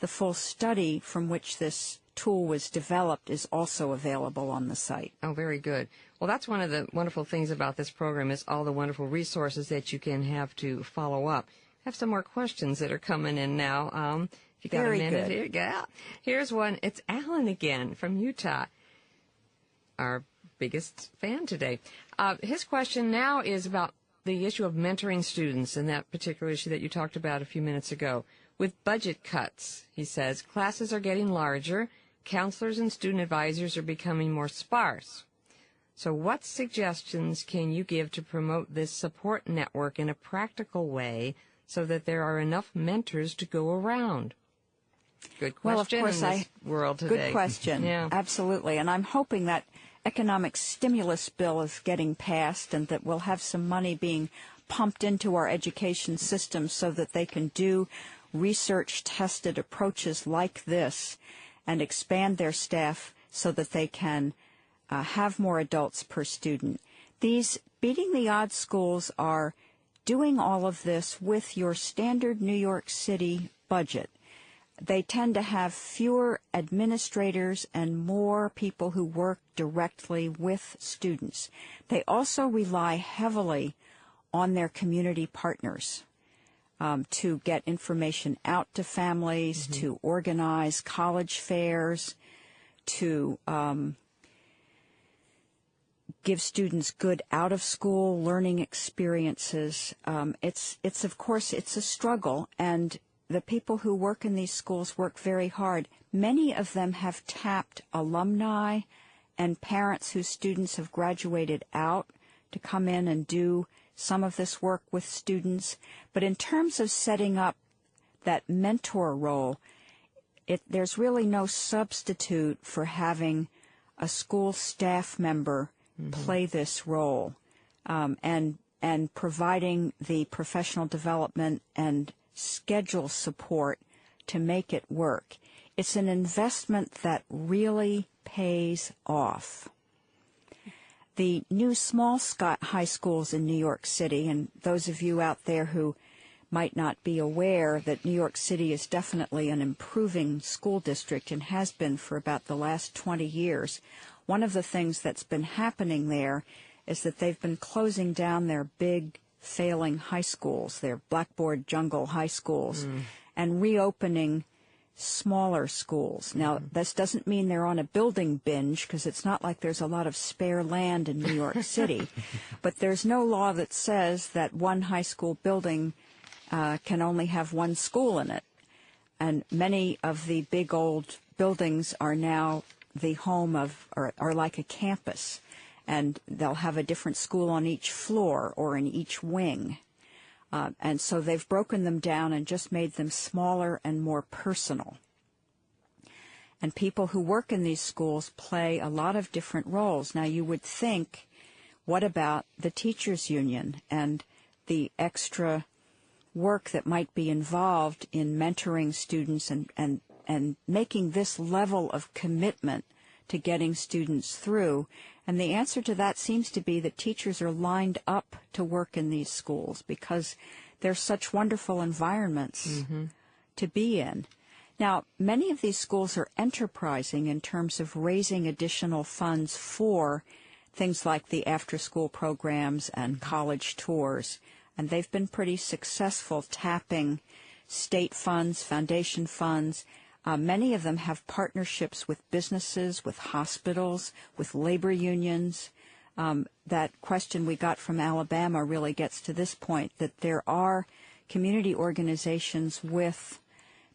full study from which this tool was developed is also available on the site. Oh, very good. Well, that's one of the wonderful things about this program is all the wonderful resources that you can have to follow up. I have some more questions that are coming in now. If you got very a minute good. here, yeah. Here's one. It's Alan again from Utah, our biggest fan today. His question now is about the issue of mentoring students and that particular issue that you talked about a few minutes ago. With budget cuts, he says, classes are getting larger, counselors and student advisors are becoming more sparse. So what suggestions can you give to promote this support network in a practical way so that there are enough mentors to go around? Good question. Well, of course, in this world today. Good question. Yeah. Absolutely. And I'm hoping that economic stimulus bill is getting passed and that we'll have some money being pumped into our education system so that they can do research-tested approaches like this and expand their staff so that they can have more adults per student. These Beating the Odds schools are doing all of this with your standard New York City budget. They tend to have fewer administrators and more people who work directly with students. They also rely heavily on their community partners to get information out to families, mm-hmm. to organize college fairs, to give students good out-of-school learning experiences. It's of course, it's a struggle, and the people who work in these schools work very hard. Many of them have tapped alumni and parents whose students have graduated out to come in and do some of this work with students. But in terms of setting up that mentor role, there's really no substitute for having a school staff member mm-hmm. play this role and providing the professional development and schedule support to make it work. It's an investment that really pays off. The new small high schools in New York City, and those of you out there who might not be aware that New York City is definitely an improving school district and has been for about the last 20 years. One of the things that's been happening there is that they've been closing down their big failing high schools, their blackboard jungle high schools, and reopening smaller schools. Now, this doesn't mean they're on a building binge, because it's not like there's a lot of spare land in New York City, but there's no law that says that one high school building can only have one school in it. And many of the big old buildings are now the home of, or are like a campus, and they'll have a different school on each floor or in each wing. And so they've broken them down and just made them smaller and more personal. And people who work in these schools play a lot of different roles. Now, you would think, what about the teachers' union and the extra work that might be involved in mentoring students and making this level of commitment to getting students through? And the answer to that seems to be that teachers are lined up to work in these schools because they're such wonderful environments to be in. Now, many of these schools are enterprising in terms of raising additional funds for things like the after-school programs and college tours, and they've been pretty successful tapping state funds, foundation funds. Many of them have partnerships with businesses, with hospitals, with labor unions. That question we got from Alabama really gets to this point, that there are community organizations with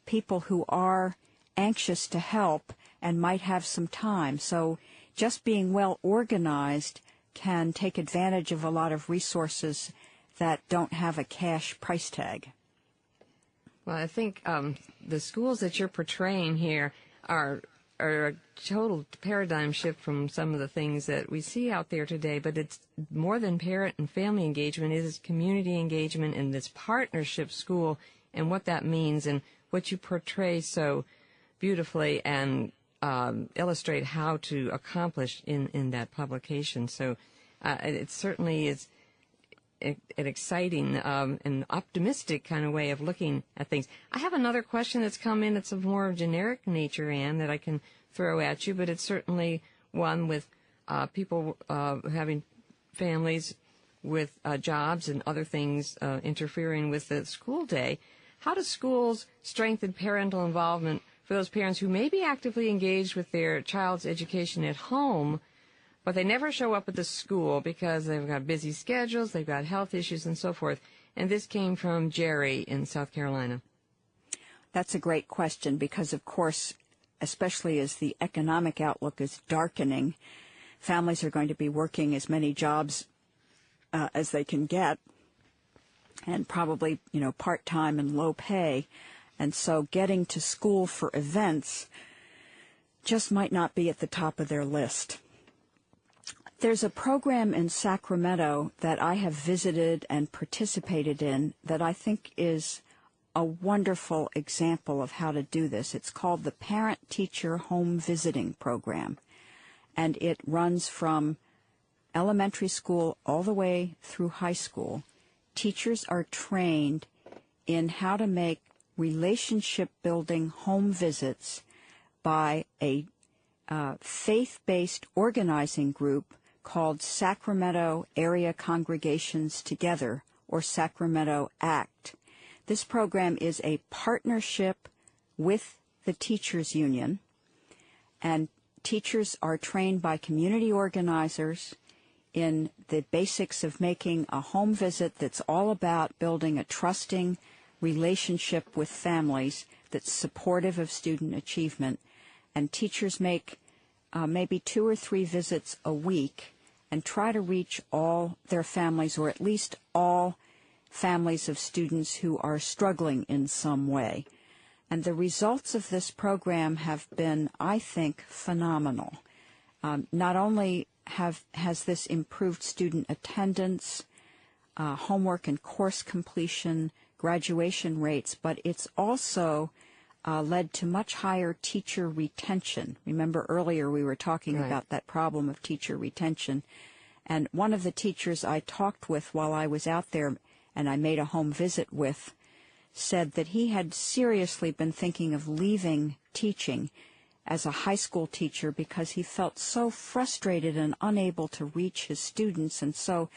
people who are anxious to help and might have some time. So just being well organized can take advantage of a lot of resources that don't have a cash price tag. Well, I think the schools that you're portraying here are a total paradigm shift from some of the things that we see out there today, but it's more than parent and family engagement. It is community engagement in this partnership school and what that means and what you portray so beautifully and illustrate how to accomplish in that publication. So it certainly is an exciting and optimistic kind of way of looking at things. I have another question that's come in. It's of more generic nature, Anne, that I can throw at you, but it's certainly one with people having families with jobs and other things interfering with the school day. How do schools strengthen parental involvement for those parents who may be actively engaged with their child's education at home, but they never show up at the school because they've got busy schedules, they've got health issues, and so forth? And this came from Jerry in South Carolina. That's a great question because, of course, especially as the economic outlook is darkening, families are going to be working as many jobs as they can get, and probably, part-time and low pay. And so getting to school for events just might not be at the top of their list. There's a program in Sacramento that I have visited and participated in that I think is a wonderful example of how to do this. It's called the Parent-Teacher Home Visiting Program, and it runs from elementary school all the way through high school. Teachers are trained in how to make relationship-building home visits by a faith-based organizing group called Sacramento Area Congregations Together, or Sacramento ACT. This program is a partnership with the teachers union, and teachers are trained by community organizers in the basics of making a home visit that's all about building a trusting relationship with families that's supportive of student achievement. And teachers make maybe 2 or 3 visits a week and try to reach all their families, or at least all families of students who are struggling in some way. And the results of this program have been, I think, phenomenal. Not only has this improved student attendance, homework and course completion, graduation rates, but it's also led to much higher teacher retention. Remember earlier we were talking about that problem of teacher retention. And one of the teachers I talked with while I was out there and I made a home visit with said that he had seriously been thinking of leaving teaching as a high school teacher because he felt so frustrated and unable to reach his students and so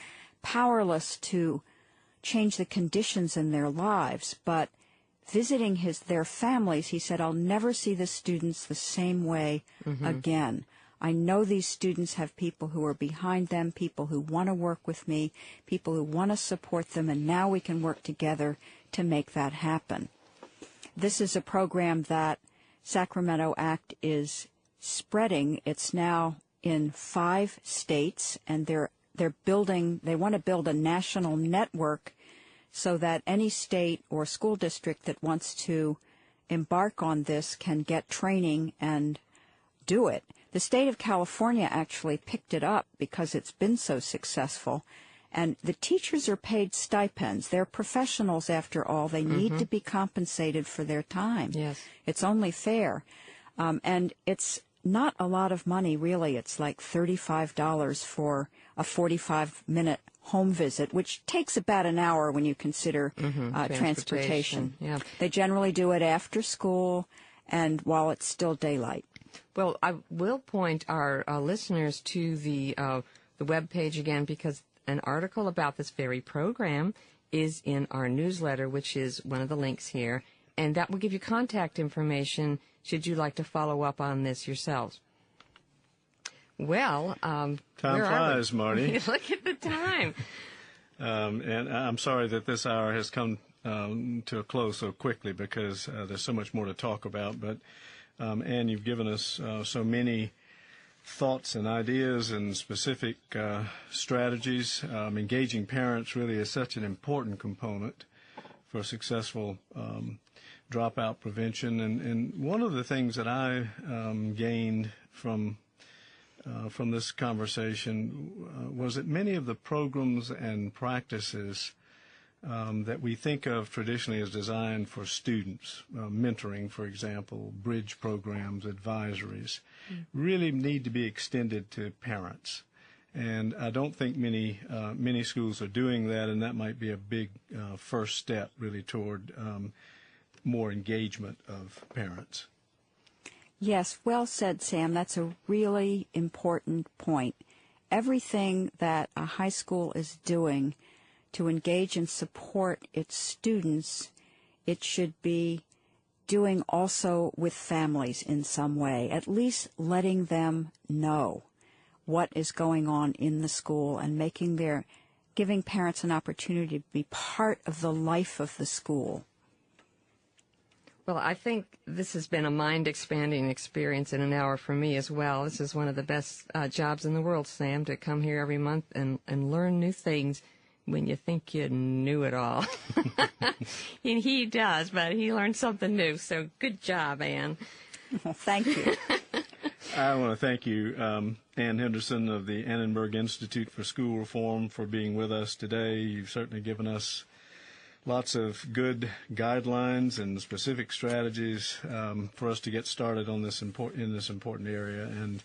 powerless to change the conditions in their lives. But visiting their families, he said, I'll never see the students the same way again. I know these students have people who are behind them, people who want to work with me, people who want to support them, and now we can work together to make that happen. This is a program that Sacramento Act is spreading. It's now in 5 states, and they want to build a national network so that any state or school district that wants to embark on this can get training and do it. The state of California actually picked it up because it's been so successful. And the teachers are paid stipends. They're professionals, after all. They need to be compensated for their time. Yes. It's only fair. And it's not a lot of money, really. It's like $35 for a 45-minute home visit, which takes about an hour when you consider transportation. Yeah. They generally do it after school and while it's still daylight. Well, I will point our listeners to the web page again, because an article about this very program is in our newsletter, which is one of the links here, and that will give you contact information should you like to follow up on this yourselves. Well, time flies, Marty. Look at the time. And I'm sorry that this hour has come to a close so quickly, because there's so much more to talk about. But Ann, you've given us so many thoughts and ideas and specific strategies. Engaging parents really is such an important component for successful dropout prevention. And one of the things that I gained from this conversation was that many of the programs and practices that we think of traditionally as designed for students, mentoring, for example, bridge programs, advisories, really need to be extended to parents. And I don't think many schools are doing that, and that might be a big first step really toward more engagement of parents. Yes, well said, Sam. That's a really important point. Everything that a high school is doing to engage and support its students, it should be doing also with families in some way, at least letting them know what is going on in the school and giving parents an opportunity to be part of the life of the school. Well, I think this has been a mind-expanding experience in an hour for me as well. This is one of the best jobs in the world, Sam, to come here every month and learn new things when you think you knew it all. And he does, but he learned something new. So good job, Ann. Well, thank you. I want to thank you, Ann Henderson of the Annenberg Institute for School Reform, for being with us today. You've certainly given us lots of good guidelines and specific strategies for us to get started on this important area. And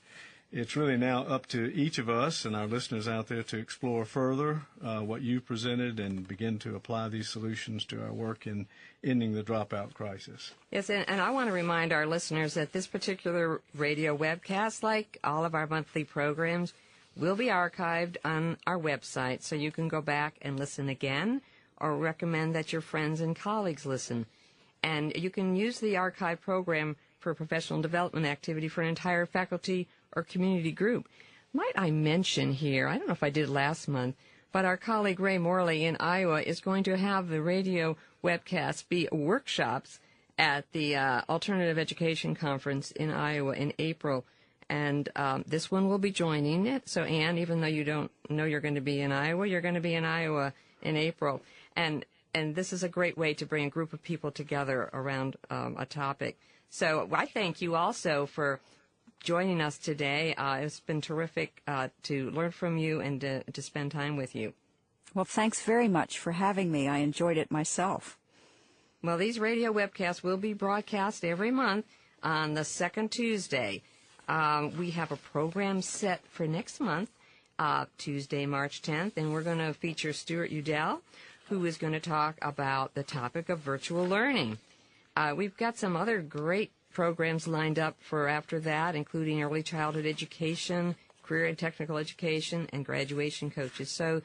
it's really now up to each of us and our listeners out there to explore further what you presented and begin to apply these solutions to our work in ending the dropout crisis. Yes, and I want to remind our listeners that this particular radio webcast, like all of our monthly programs, will be archived on our website, so you can go back and listen again, or recommend that your friends and colleagues listen. And you can use the archive program for professional development activity for an entire faculty or community group. Might I mention here, I don't know if I did last month, but our colleague Ray Morley in Iowa is going to have the radio webcasts be workshops at the Alternative Education Conference in Iowa in April. And this one will be joining it. So, Ann, even though you don't know you're going to be in Iowa, you're going to be in Iowa in April. And this is a great way to bring a group of people together around a topic. So I thank you also for joining us today. It's been terrific to learn from you and to spend time with you. Well, thanks very much for having me. I enjoyed it myself. Well, these radio webcasts will be broadcast every month on the second Tuesday. We have a program set for next month, Tuesday, March 10th, and we're going to feature Stuart Udell, who is going to talk about the topic of virtual learning. We've got some other great programs lined up for after that, including early childhood education, career and technical education, and graduation coaches. So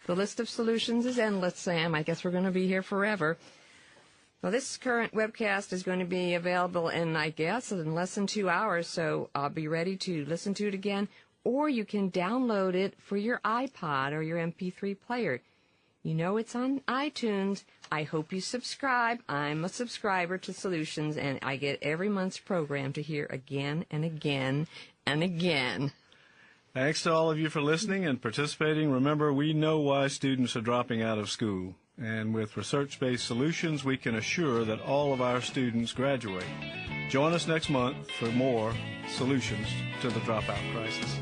the list of solutions is endless, Sam. I guess we're going to be here forever. Well, this current webcast is going to be available in less than 2 hours, so I'll be ready to listen to it again. Or you can download it for your iPod or your MP3 player. You know it's on iTunes. I hope you subscribe. I'm a subscriber to Solutions, and I get every month's program to hear again and again and again. Thanks to all of you for listening and participating. Remember, we know why students are dropping out of school. And with research-based solutions, we can assure that all of our students graduate. Join us next month for more solutions to the dropout crisis.